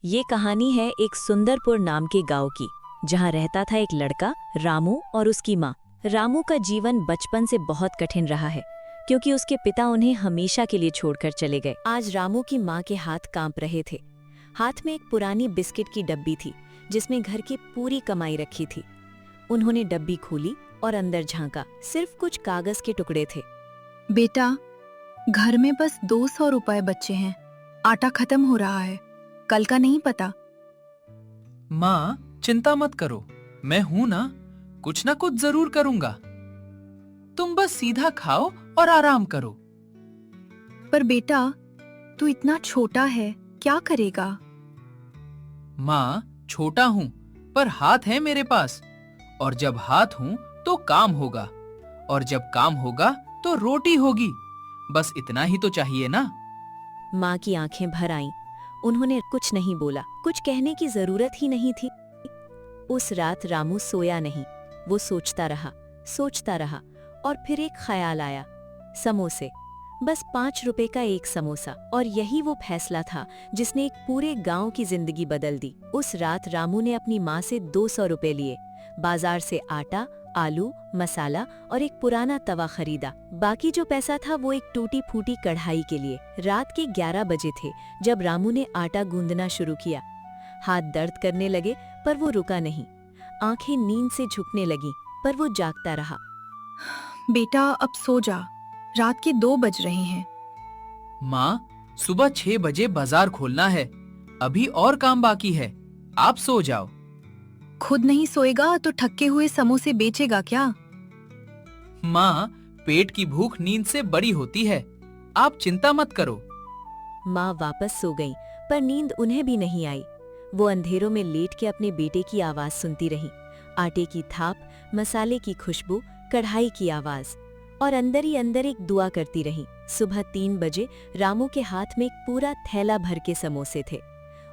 ये कहानी है एक सुंदरपुर नाम के गांव की, जहां रहता था एक लड़का रामू और उसकी माँ। रामू का जीवन बचपन से बहुत कठिन रहा है, क्योंकि उसके पिता उन्हें हमेशा के लिए छोड़कर चले गए। आज रामू की माँ के हाथ कांप रहे थे। हाथ में एक पुरानी बिस्किट की डब्बी थी, जिसमें घर की पूरी कमाई रखी थी। उन्होंने डब्बी खोली और अंदर झांका। सिर्फ कुछ कागज के टुकड़े थे। बेटा, घर में बस 200 रुपए बचे हैं। आटा खत्म हो रहा है, कल का नहीं पता। माँ, चिंता मत करो, मैं हूं ना, कुछ ना कुछ जरूर करूंगा। तुम बस सीधा खाओ और आराम करो। पर बेटा, तू इतना छोटा है, क्या करेगा? माँ, छोटा हूं, पर हाथ है मेरे पास, और जब हाथ हूं तो काम होगा, और जब काम होगा तो रोटी होगी। बस इतना ही तो चाहिए ना। माँ की आंखें भर आईं। उन्होंने कुछ नहीं बोला, कुछ कहने की जरूरत ही नहीं थी। उस रात रामू सोया नहीं। वो सोचता रहा और फिर एक ख्याल आया। समोसे, बस 5 रुपए का एक समोसा। और यही वो फैसला था जिसने एक पूरे गांव की जिंदगी बदल दी। उस रात रामू ने अपनी माँ से 200 रुपए लिए, बाजार से आटा, आलू, मसाला और एक पुराना तवा खरीदा। बाकी जो पैसा था वो एक टूटी फूटी कढ़ाई के लिए। रात के 11 बजे थे जब रामू ने आटा गूंदना शुरू किया। हाथ दर्द करने लगे, पर वो रुका नहीं। आंखें नींद से झुकने लगीं, पर वो जागता रहा। बेटा, अब सो जा, रात के 2 बज रहे हैं। माँ, सुबह 6 बजे बाजार खोलना है, अभी और काम बाकी है। आप सो जाओ। खुद नहीं सोएगा तो ठक्के हुए समोसे बेचेगा क्या? माँ, पेट की भूख नींद से बड़ी होती है, आप चिंता मत करो। माँ वापस सो गईं, पर नींद उन्हें भी नहीं आई। वो अंधेरों में लेट के अपने बेटे की आवाज सुनती रही। आटे की थाप, मसाले की खुशबू, कढ़ाई की आवाज, और अंदर ही अंदर एक दुआ करती रही। सुबह 3 बजे रामू के हाथ में एक पूरा थैला भर के समोसे थे।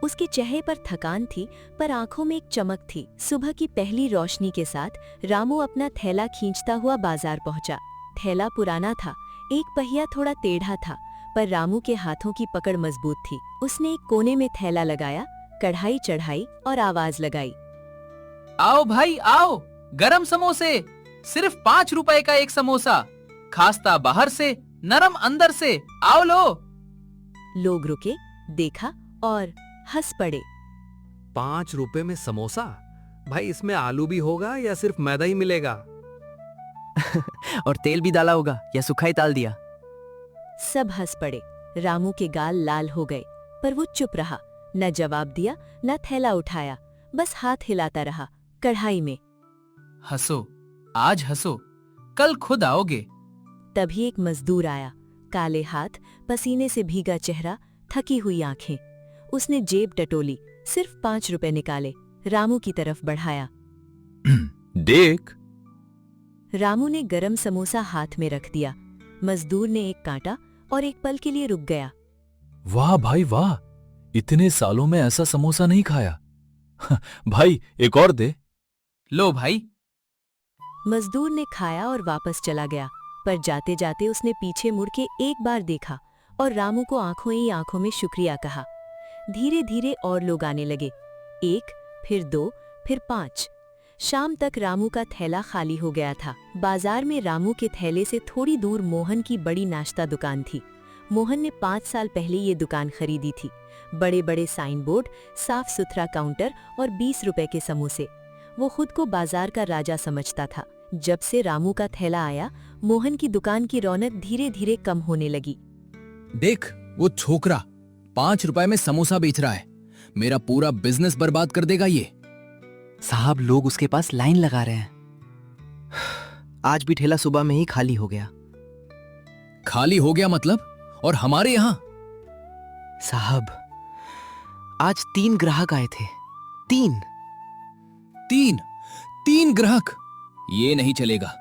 उसके चेहरे पर थकान थी, पर आंखों में एक चमक थी। सुबह की पहली रोशनी के साथ रामू अपना थैला खींचता हुआ बाजार पहुंचा। थैला पुराना था, एक पहिया थोड़ा टेढ़ा था, पर रामू के हाथों की पकड़ मजबूत थी। उसने एक कोने में थैला लगाया, कढ़ाई चढ़ाई और आवाज लगाई, आओ भाई आओ, गरम समोसे, सिर्फ 5 रुपए का एक समोसा, खास्ता बाहर से, नरम अंदर से, आओ लो। लोग रुके, देखा और हंस पड़े। 5 रुपए में समोसा? भाई, इसमें आलू भी होगा या सिर्फ मैदा ही मिलेगा? और तेल भी डाला होगा या सूखा ही डाल दिया? सब हंस पड़े। रामू के गाल लाल हो गए, पर वो चुप रहा। न जवाब दिया, न थैला उठाया, बस हाथ हिलाता रहा कढ़ाई में। हंसो, आज हंसो, कल खुद आओगे। तभी एक मजदूर आया, काले हाथ, पसीने से भीगा चेहरा, थकी हुई आंखें। उसने जेब टटोली, सिर्फ 5 रुपए निकाले, रामू की तरफ बढ़ाया। देख। रामू ने गरम समोसा हाथ में रख दिया। मजदूर ने एक काटा और एक पल के लिए रुक गया। वाह भाई वाह, इतने सालों में ऐसा समोसा नहीं खाया। भाई, एक और दे। लो भाई। मजदूर ने खाया और वापस चला गया, पर जाते जाते उसने पीछे मुड़ के एक बार देखा और रामू को आंखों ही आंखों में शुक्रिया कहा। धीरे धीरे और लोग आने लगे, 1, फिर 2, फिर 5। शाम तक रामू का थैला खाली हो गया था। बाजार में रामू के थैले से थोड़ी दूर मोहन की बड़ी नाश्ता दुकान थी। मोहन ने 5 साल पहले ये दुकान खरीदी थी। बड़े बड़े साइन बोर्ड, साफ सुथरा काउंटर और 20 रुपए के समोसे। वो खुद को बाजार का राजा समझता था। जब से रामू का थैला आया, मोहन की दुकान की रौनक धीरे धीरे कम होने लगी। देख, वो छोकरा 5 रुपए में समोसा बेच रहा है, मेरा पूरा बिजनेस बर्बाद कर देगा ये। साहब, लोग उसके पास लाइन लगा रहे हैं। आज भी ठेला सुबह में ही खाली हो गया। खाली हो गया मतलब? और हमारे यहाँ? साहब, आज 3 ग्राहक आए थे। 3 3 ग्राहक? ये नहीं चलेगा,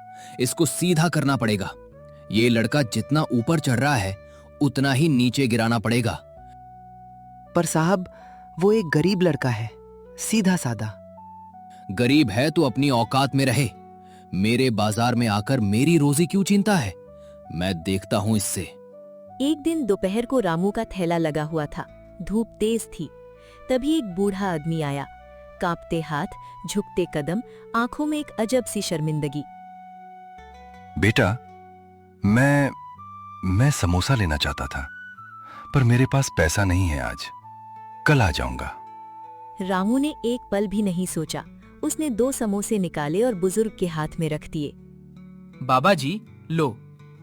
इसको सीधा करना पड़ेगा। ये लड़का जितना ऊपर चढ़ रहा है उतना ही नीचे गिराना पड़ेगा। पर साहब, वो एक गरीब लड़का है, सीधा सादा। गरीब है तो अपनी औकात में रहे। मेरे बाजार में आकर मेरी रोजी क्यों छीनता है? मैं देखता हूं इससे। एक दिन दोपहर को रामू का थैला लगा हुआ था। धूप तेज थी। तभी एक बूढ़ा आदमी आया, कांपते हाथ, झुकते कदम, आंखों में एक अजब सी शर्मिंदगी। बेटा, मैं समोसा लेना चाहता था, पर मेरे पास पैसा नहीं है आज। कल आ जाऊंगा। रामू ने एक पल भी नहीं सोचा। उसने 2 समोसे निकाले और बुजुर्ग के हाथ में रख दिए। बाबा जी, लो,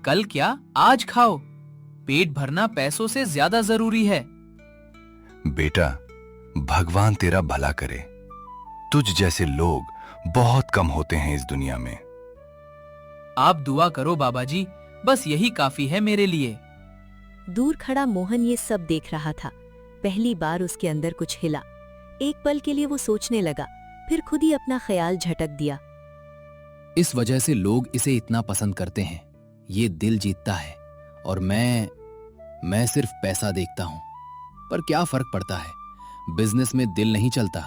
कल क्या आज खाओ। पेट भरना पैसों से ज्यादा जरूरी है। बेटा, भगवान तेरा भला करे। तुझ जैसे लोग बहुत कम होते हैं इस दुनिया में। आप दुआ करो बाबा जी, बस यही काफी है मेरे लिए। दूर खड़ा मोहन ये सब देख रहा था। पहली बार उसके अंदर कुछ हिला। एक पल के लिए वो सोचने लगा, फिर खुद ही अपना ख्याल झटक दिया। इस वजह से लोग इसे इतना पसंद करते हैं। ये दिल जीतता है और मैं सिर्फ पैसा देखता हूं। पर क्या फर्क पड़ता है, बिजनेस में दिल नहीं चलता।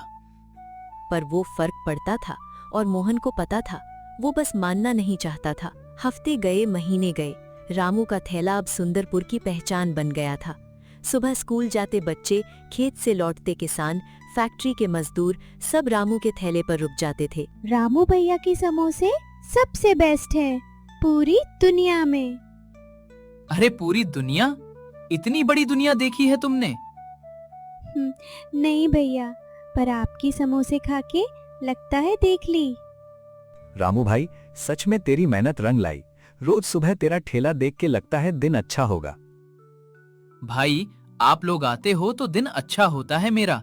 पर वो फर्क पड़ता था और मोहन को पता था। वो बस मानना नहीं चाहता था। हफ्ते गए, महीने गए। रामू का थैला अब सुंदरपुर की पहचान बन गया था। सुबह स्कूल जाते बच्चे, खेत से लौटते किसान, फैक्ट्री के मजदूर, सब रामू के थैले पर रुक जाते थे। रामू भैया के समोसे सबसे बेस्ट है पूरी दुनिया में। अरे पूरी दुनिया? इतनी बड़ी दुनिया देखी है तुमने? नहीं भैया, पर आपकी समोसे खा के लगता है देख ली। रामू भाई, सच में तेरी मेहनत रंग लाई। रोज सुबह तेरा ठेला देख के लगता है दिन अच्छा होगा। भाई, आप लोग आते हो तो दिन अच्छा होता है मेरा।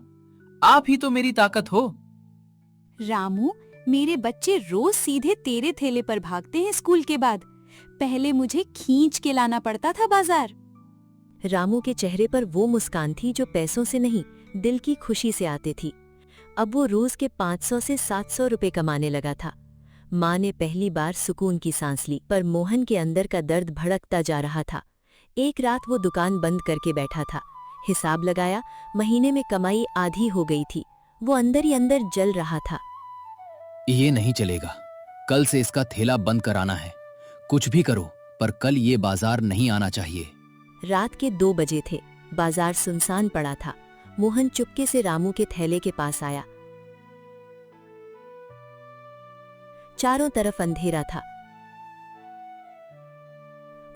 आप ही तो मेरी ताकत हो। रामू, मेरे बच्चे रोज सीधे तेरे ठेले पर भागते हैं स्कूल के बाद। पहले मुझे खींच के लाना पड़ता था बाजार। रामू के चेहरे पर वो मुस्कान थी जो पैसों से नहीं, दिल की खुशी से आती थी। अब वो रोज के 500 से 700 रुपए कमाने लगा था। माँ ने पहली बार सुकून की सांस ली, पर मोहन के अंदर का दर्द भड़कता जा रहा था। एक रात वो दुकान बंद करके बैठा था। हिसाब लगाया, महीने में कमाई आधी हो गई थी। वो अंदर ही अंदर जल रहा था। ये नहीं चलेगा। कल से इसका ठेला बंद कराना है। कुछ भी करो, पर कल ये बाजार नहीं आना चाहिए। रात के 2 बजे थे। बाजार सुनसान पड़ा था। मोहन चुपके से रामू के थैले के पास आया। चारों तरफ अंधेरा था।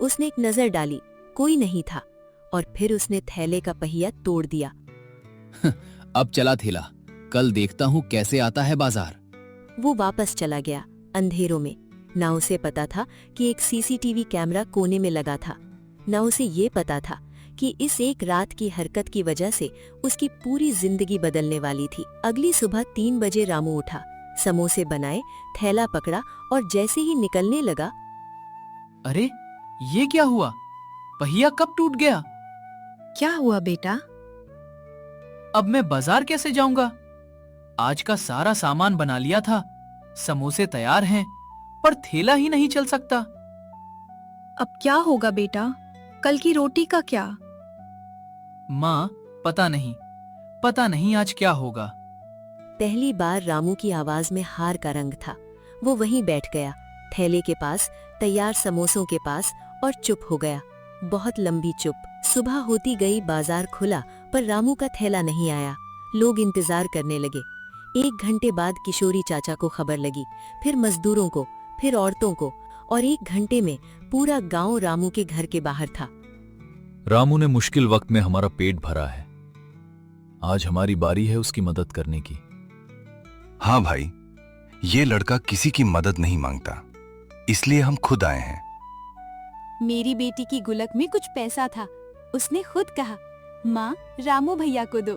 उसने एक नजर डाली, कोई नहीं था, और फिर उसने थैले का पहिया तोड़ दिया। अब चला थैला, कल देखता हूँ कैसे आता है बाजार। वो वापस चला गया अंधेरों में। ना उसे पता था कि एक सीसीटीवी कैमरा कोने में लगा था, ना उसे ये पता था कि इस एक रात की हरकत की वजह से उसकी पूरी जिंदगी बदलने वाली थी। अगली सुबह 3 बजे रामू उठा, समोसे बनाए, थैला पकड़ा और जैसे ही निकलने लगा, अरे ये क्या हुआ? पहिया कब टूट गया? क्या हुआ बेटा? अब मैं बाजार कैसे जाऊंगा? आज का सारा सामान बना लिया था, समोसे तैयार हैं, पर थैला ही नहीं चल सकता। अब क्या होगा बेटा? कल की रोटी का क्या? माँ, पता नहीं आज क्या होगा। पहली बार रामू की आवाज में हार का रंग था। वो वहीं बैठ गया, थैले के पास, तैयार समोसों के पास, और चुप हो गया। बहुत लंबी चुप। सुबह होती गई, बाजार खुला, पर रामू का थैला नहीं आया। लोग इंतजार करने लगे। 1 घंटे बाद किशोरी चाचा को खबर लगी, फिर मजदूरों को, फिर औरतों को, और 1 घंटे में पूरा गांव रामू के घर के बाहर था। रामू ने मुश्किल वक्त में हमारा पेट भरा है। आज हमारी बारी है उसकी मदद करने की। हाँ भाई, ये लड़का किसी की मदद नहीं मांगता, इसलिए हम खुद आए हैं। मेरी बेटी की गुलक में कुछ पैसा था। उसने खुद कहा, माँ, रामू भैया को दो।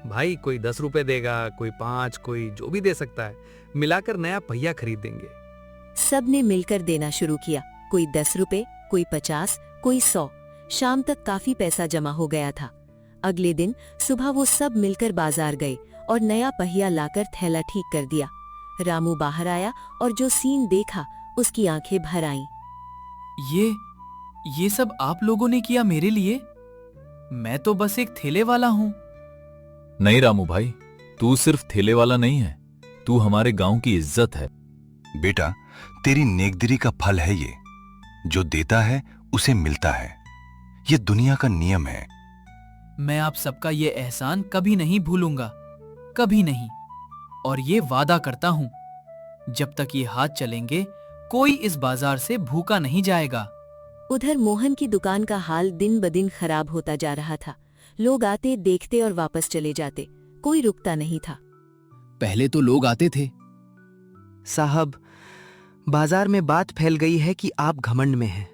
भाई, कोई 10 रुपए देगा, कोई 5, कोई जो भी दे सकता है। मिलाकर नया पहिया खरीद देंगे। सब ने मिलकर देना शुरू किया। कोई 10 रुपए, कोई 50, कोई 100। शाम तक काफी पैसा जमा हो गया था। अगले दिन सुबह वो सब मिलकर बाजार गए और नया पहिया लाकर थैला ठीक कर दिया। रामू बाहर आया और जो सीन देखा, उसकी आंखें भर आईं। ये सब आप लोगों ने किया मेरे लिए? मैं तो बस एक ठेले वाला हूँ। नहीं रामू भाई, तू सिर्फ ठेले वाला नहीं है, तू हमारे गांव की इज्जत है। बेटा, तेरी नेकदिली का फल है ये। जो देता है उसे मिलता है। ये दुनिया का नियम है। मैं आप सबका ये एहसान कभी नहीं भूलूंगा, कभी नहीं। और ये वादा करता हूं, जब तक ये हाथ चलेंगे कोई इस बाजार से भूखा नहीं जाएगा। उधर मोहन की दुकान का हाल दिन ब दिन खराब होता जा रहा था। लोग आते, देखते और वापस चले जाते, कोई रुकता नहीं था। पहले तो लोग आते थे। साहब, बाजार में बात फैल गई है कि आप घमंड में हैं।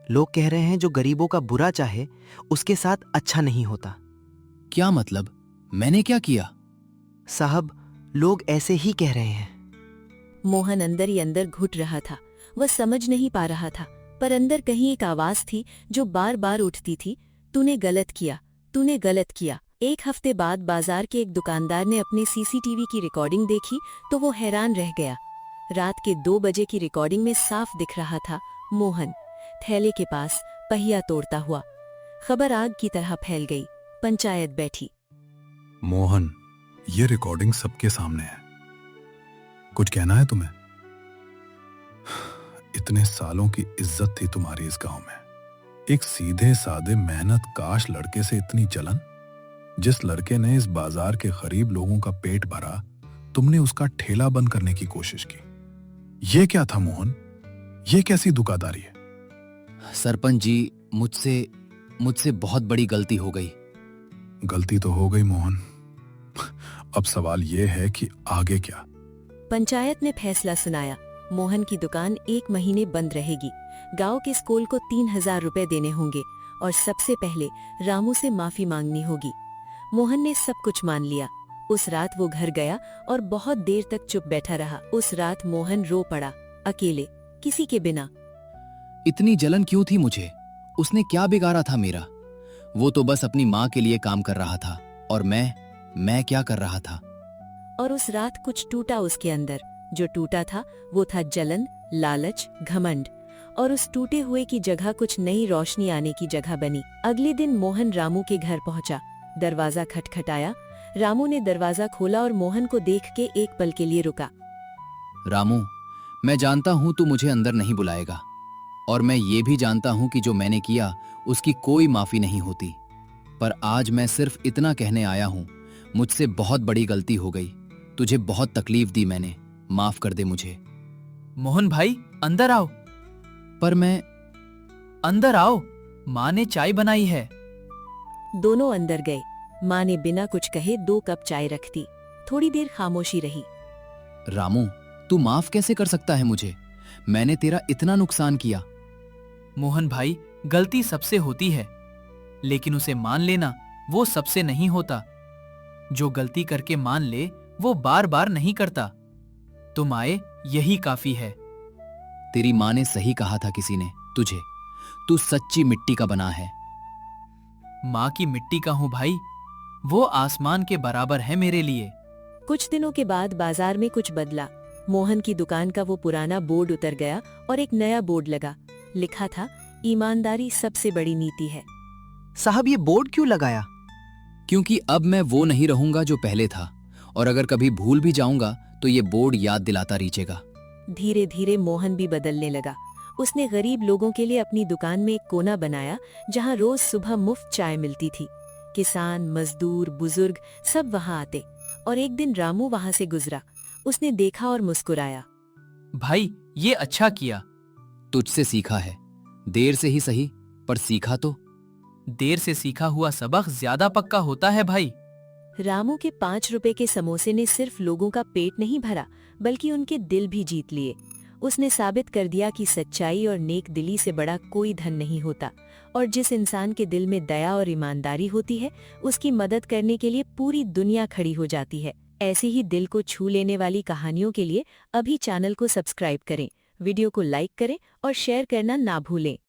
लोग कह रहे हैं जो गरीबों का बुरा चाहे उसके साथ अच्छा नहीं होता। क्या मतलब? मैंने क्या किया? साहब, लोग ऐसे ही कह रहे हैं। मोहन अंदर ही अंदर घुट रहा था। वह समझ नहीं पा रहा था, पर अंदर कहीं एक आवाज थी जो बार बार उठती थी, तूने गलत किया, तूने गलत किया। एक हफ्ते बाद बाजार के एक दुकानदार ने अपने सीसीटीवी की रिकॉर्डिंग देखी तो वो हैरान रह गया। रात के 2 बजे की रिकॉर्डिंग में साफ दिख रहा था मोहन थैले के पास पहिया तोड़ता हुआ। खबर आग की तरह फैल गई। पंचायत बैठी। मोहन, ये रिकॉर्डिंग सबके सामने है। कुछ कहना है तुम्हें? इतने सालों की इज्जत थी तुम्हारी इस गांव में। एक सीधे साधे मेहनत काश लड़के से इतनी जलन। जिस लड़के ने इस बाजार के गरीब लोगों का पेट भरा, तुमने उसका ठेला बंद करने की कोशिश की। ये क्या था मोहन? ये कैसी दुकानदारी है? सरपंच जी, मुझसे बहुत बड़ी गलती हो गई। गलती तो हो गई मोहन। अब सवाल ये है कि आगे क्या? पंचायत ने फैसला सुनाया। मोहन की दुकान 1 महीने बंद रहेगी। गांव के स्कूल को 3000 रुपए देने होंगे और सबसे पहले रामू से माफी मांगनी होगी। मोहन ने सब कुछ मान लिया। उस रात वो घर गया और बहुत देर तक चुप बैठा रहा। उस रात मोहन रो पड़ा, अकेले, किसी के बिना। इतनी जलन क्यों थी मुझे? उसने क्या बिगाड़ा था मेरा? वो तो बस अपनी माँ के लिए काम कर रहा था, और मैं क्या कर रहा था? और उस रात कुछ टूटा उसके अंदर। जो टूटा था वो था जलन, लालच, घमंड। और उस टूटे हुए की जगह कुछ नई रोशनी आने की जगह बनी। अगले दिन मोहन रामू के घर पहुंचा। दरवाजा खटखटाया। रामू ने दरवाजा खोला और मोहन को देख के एक पल के लिए रुका। रामू, मैं जानता हूं तू मुझे अंदर नहीं बुलाएगा, और मैं ये भी जानता हूं कि जो मैंने किया उसकी कोई माफी नहीं होती। पर आज मैं सिर्फ इतना कहने आया हूं, मुझसे बहुत बड़ी गलती हो गई। तुझे बहुत तकलीफ दी मैंने, माफ कर दे मुझे। मोहन भाई, अंदर आओ। पर मैं अंदर आओ, माँ ने चाय बनाई है। दोनों अंदर गए। माँ ने बिना कुछ कहे 2 कप चाय रख दी। थोड़ी देर खामोशी रही। रामू, तू माफ कैसे कर सकता है मुझे? मैंने तेरा इतना नुकसान किया। मोहन भाई, गलती सबसे होती है, लेकिन उसे मान लेना वो सबसे नहीं होता। जो गलती करके मान ले वो बार बार नहीं करता। तुम आए, यही काफी है। तेरी माँ ने सही कहा था किसी ने तुझे। तू सच्ची मिट्टी का बना है। माँ की मिट्टी का हूँ भाई, वो आसमान के बराबर है मेरे लिए। कुछ दिनों के बाद बाजार में कुछ बदला। मोहन की दुकान का वो पुराना बोर्ड उतर गया और एक नया बोर्ड लगा। लिखा था, ईमानदारी सबसे बड़ी नीति है। साहब, ये बोर्ड क्यों लगाया? क्योंकि अब मैं वो नहीं रहूंगा जो पहले था, और अगर कभी भूल भी जाऊंगा तो ये बोर्ड याद दिलाता रीचेगा। धीरे धीरे मोहन भी बदलने लगा। उसने गरीब लोगों के लिए अपनी दुकान में एक कोना बनाया जहां रोज सुबह मुफ्त चाय मिलती थी। किसान, मजदूर, बुजुर्ग सब वहां आते। और एक दिन रामू वहां से गुजरा। उसने देखा और मुस्कुराया। भाई, ये अच्छा किया। तुझसे सीखा है, देर से ही सही, पर सीखा तो। देर से सीखा हुआ सबक ज्यादा पक्का होता है भाई। रामू के 5 रुपए के समोसे ने सिर्फ लोगों का पेट नहीं भरा, बल्कि उनके दिल भी जीत लिए। उसने साबित कर दिया कि सच्चाई और नेक दिली से बड़ा कोई धन नहीं होता, और जिस इंसान के दिल में दया और ईमानदारी होती है, उसकी मदद करने के लिए पूरी दुनिया खड़ी हो जाती है। ऐसी ही दिल को छू लेने वाली कहानियों के लिए अभी चैनल को सब्सक्राइब करें, वीडियो को लाइक करें और शेयर करना ना भूलें।